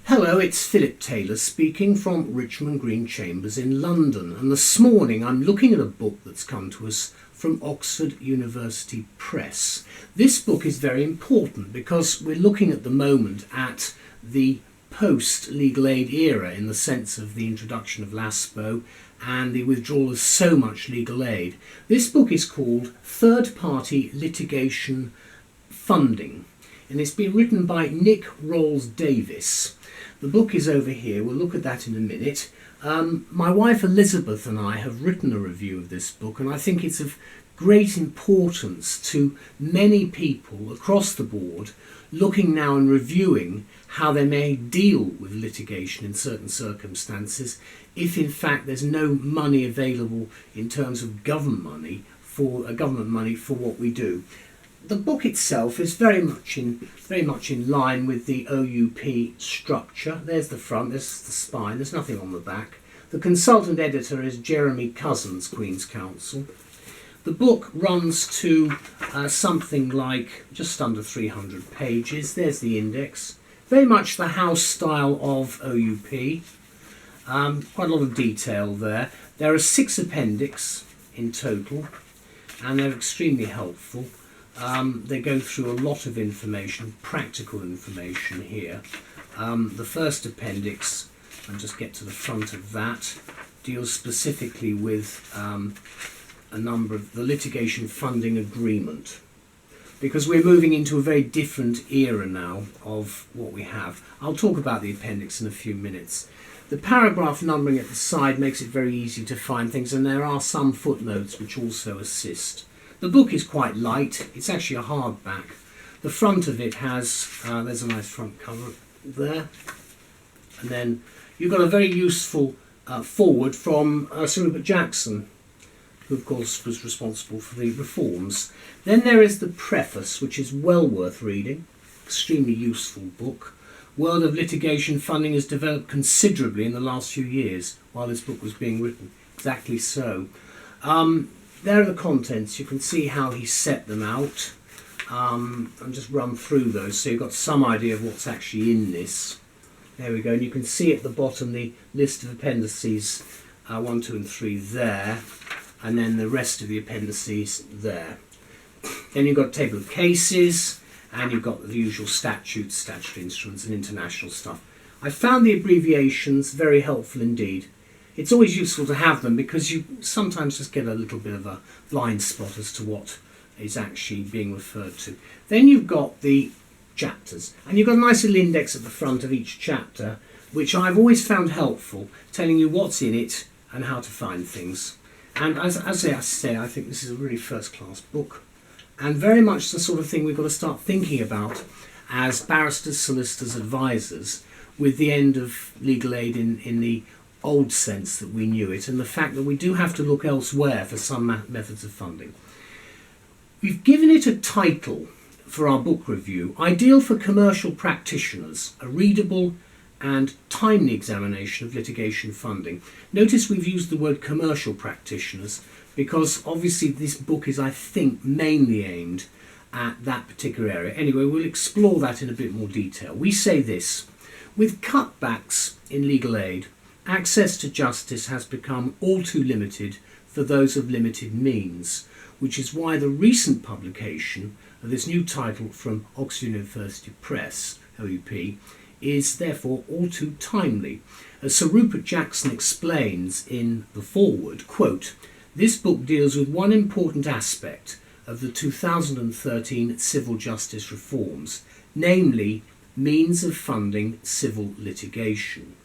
Hello, it's Phillip Taylor speaking from Richmond Green Chambers in London, and this morning I'm looking at a book that's come to us from Oxford University Press. This book is very important because we're looking at the moment at the post-legal aid era in the sense of the introduction of LASPO and the withdrawal of so much legal aid. This book is called Party Litigation Funding, and it's been written by Nick Rowles-Davies. The book is over here, we'll look at that in a minute. My wife Elizabeth and I have written a review of this book, and I think it's of great importance to many people across the board looking now and reviewing how they may deal with litigation in certain circumstances if in fact there's no money available in terms of government money for what we do. The book itself is very much in line with the OUP structure. There's the front, there's the spine, there's nothing on the back. The consultant editor is Jeremy Cousins, Queen's Counsel. The book runs to something like just under 300 pages. There's the index. Very much the house style of OUP. Quite a lot of detail there. There are 6 appendix in total, and they're extremely helpful. They go through a lot of information, practical information here. The first appendix, and just get to the front of that, deals specifically with a number of the litigation funding agreement, because we're moving into a very different era now of what we have. I'll talk about the appendix in a few minutes. The paragraph numbering at the side makes it very easy to find things, and there are some footnotes which also assist. The book is quite light. It's actually a hardback. The front of it has, there's a nice front cover there, and then you've got a very useful foreword from Sir Rupert Jackson, who of course was responsible for the reforms. Then there is the preface, which is well worth reading, extremely useful book. World of litigation funding has developed considerably in the last few years while this book was being written. Exactly so. There are the contents. You can see how he set them out. And just run through those so you've got some idea of what's actually in this. There we go, and you can see at the bottom the list of appendices 1, 2 and 3 there, and then the rest of the appendices there. Then you've got a table of cases, and you've got the usual statutes, statutory instruments and international stuff. I found the abbreviations very helpful indeed. It's always useful to have them because you sometimes just get a little bit of a blind spot as to what is actually being referred to. Then you've got the chapters, and you've got a nice little index at the front of each chapter, which I've always found helpful, telling you what's in it and how to find things. And as I say, I think this is a really first-class book, and very much the sort of thing we've got to start thinking about as barristers, solicitors, advisors, with the end of legal aid in the old sense that we knew it, and the fact that we do have to look elsewhere for some methods of funding. We've given it a title for our book review, Ideal for Commercial Practitioners, a readable and timely examination of litigation funding. Notice we've used the word commercial practitioners because obviously this book is, I think, mainly aimed at that particular area. Anyway, we'll explore that in a bit more detail. We say this: with cutbacks in legal aid, access to justice has become all too limited for those of limited means, which is why the recent publication of this new title from Oxford University Press, OUP, is therefore all too timely. As Sir Rupert Jackson explains in the foreword, quote, "This book deals with one important aspect of the 2013 civil justice reforms, namely means of funding civil litigation.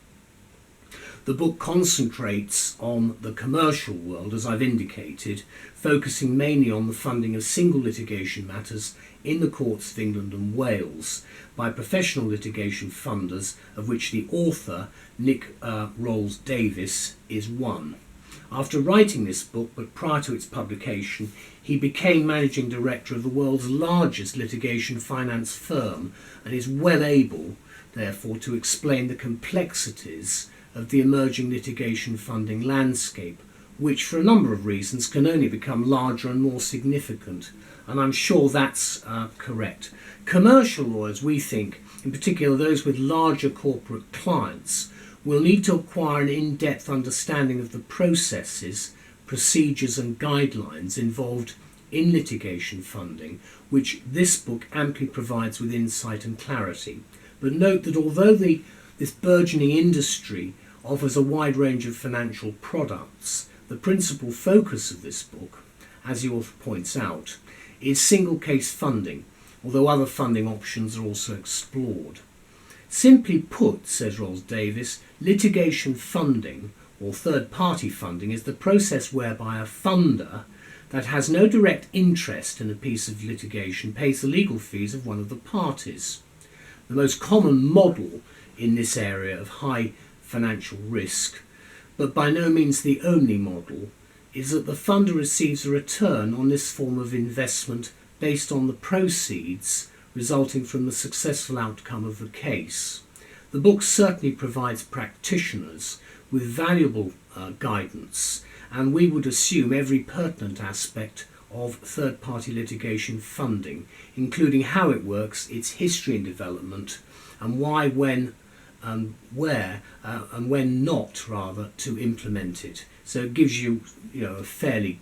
The book concentrates on the commercial world, as I've indicated, focusing mainly on the funding of single litigation matters in the courts of England and Wales by professional litigation funders, of which the author, Nick Rowles-Davies, is one. After writing this book, but prior to its publication, he became managing director of the world's largest litigation finance firm and is well able, therefore, to explain the complexities of the emerging litigation funding landscape, which for a number of reasons can only become larger and more significant and I'm sure that's correct. Commercial lawyers, we think, in particular those with larger corporate clients, will need to acquire an in-depth understanding of the processes, procedures and guidelines involved in litigation funding, which this book amply provides with insight and clarity. But note that although this burgeoning industry offers a wide range of financial products, the principal focus of this book, as the author points out, is single case funding, although other funding options are also explored. Simply put, says Rowles-Davies, litigation funding, or third-party funding, is the process whereby a funder that has no direct interest in a piece of litigation pays the legal fees of one of the parties. The most common model in this area of high financial risk, but by no means the only model, is that the funder receives a return on this form of investment based on the proceeds resulting from the successful outcome of the case. The book certainly provides practitioners with valuable guidance, and we would assume every pertinent aspect of third-party litigation funding, including how it works, its history and development, and why, when, and where, and when not, rather, to implement it. So it gives you, a fairly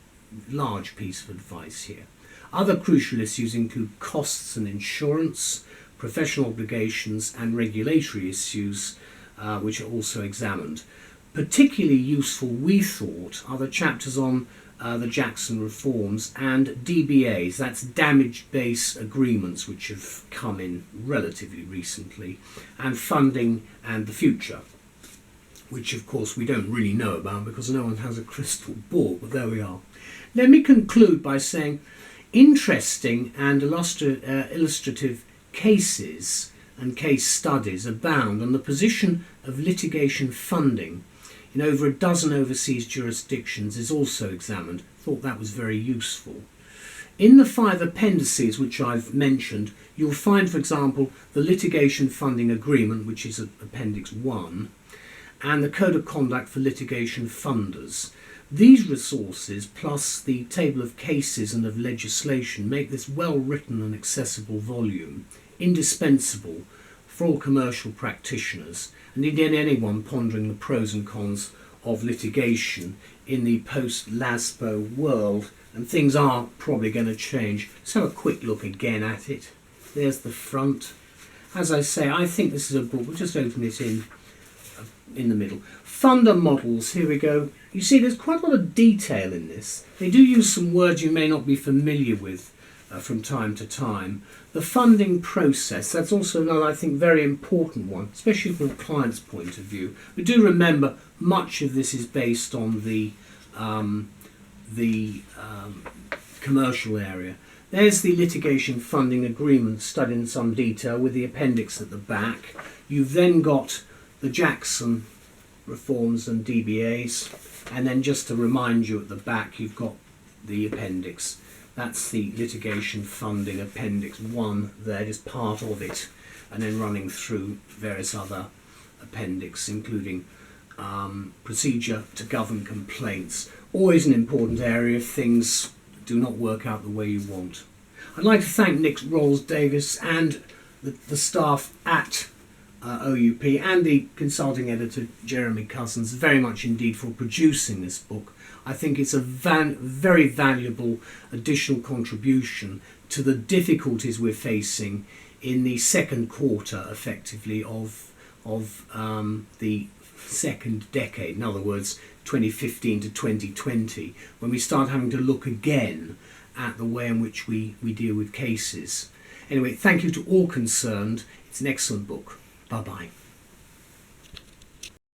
large piece of advice here. Other crucial issues include costs and insurance, professional obligations and regulatory issues, which are also examined. Particularly useful, we thought, are the chapters on the Jackson reforms and DBAs, that's damage-based agreements, which have come in relatively recently, and funding and the future, which of course we don't really know about because no one has a crystal ball, but there we are. Let me conclude by saying interesting and illustrative cases and case studies abound on the position of litigation funding in over a dozen overseas jurisdictions is also examined. Thought that was very useful. In the 5 appendices which I've mentioned, you'll find, for example, the Litigation Funding Agreement, which is Appendix 1, and the Code of Conduct for Litigation Funders. These resources, plus the table of cases and of legislation, make this well-written and accessible volume indispensable for all commercial practitioners, and indeed anyone pondering the pros and cons of litigation in the post-LASPO world, and things are probably going to change. Let's have a quick look again at it. There's the front. As I say, I think this is a book. We'll just open it in the middle. Funder models, here we go. You see there's quite a lot of detail in this. They do use some words you may not be familiar with from time to time. The funding process, that's also another, I think, very important one, especially from a client's point of view. But do remember, much of this is based on the commercial area. There's the litigation funding agreement studied in some detail with the appendix at the back. You've then got the Jackson reforms and DBAs, and then just to remind you at the back you've got the appendix. That's the litigation funding appendix 1 there, is part of it, and then running through various other appendix, including procedure to govern complaints. Always an important area if things do not work out the way you want. I'd like to thank Nick Rowles-Davies and the staff at OUP and the consulting editor Jeremy Cousins very much indeed for producing this book. I think it's a very valuable additional contribution to the difficulties we're facing in the second quarter, effectively, of the second decade. In other words, 2015 to 2020, when we start having to look again at the way in which we deal with cases. Anyway, thank you to all concerned. It's an excellent book. Bye-bye.